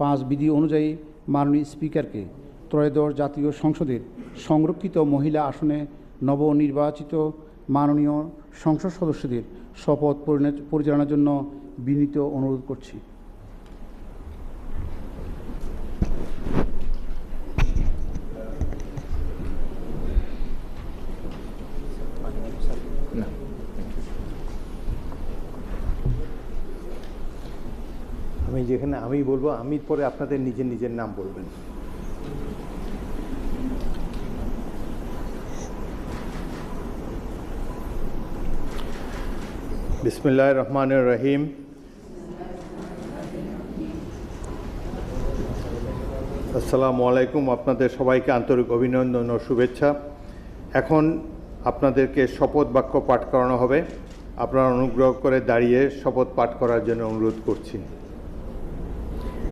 5 বিধি অনুযায়ী মাননীয় স্পিকারকে ত্রয়োদশ জাতীয় সংসদের সংরক্ষিত মহিলা আসনে নবনির্বাচিত মাননীয় সংসদ সদস্যদের শপথ পরিচালনার জন্য বিনীত অনুরোধ করছি। আমি যেখানে আমি বলবো, আমি পরে আপনাদের নিজের নিজের নাম বলবেন। বিসমিল্লাহির রহমানির রহিম। আসসালামু আলাইকুম। আপনাদের সবাইকে আন্তরিক অভিনন্দন ও শুভেচ্ছা। এখন আপনাদেরকে শপথ বাক্য পাঠ করানো হবে। আপনারা অনুগ্রহ করে দাঁড়িয়ে শপথ পাঠ করার জন্য অনুরোধ করছি।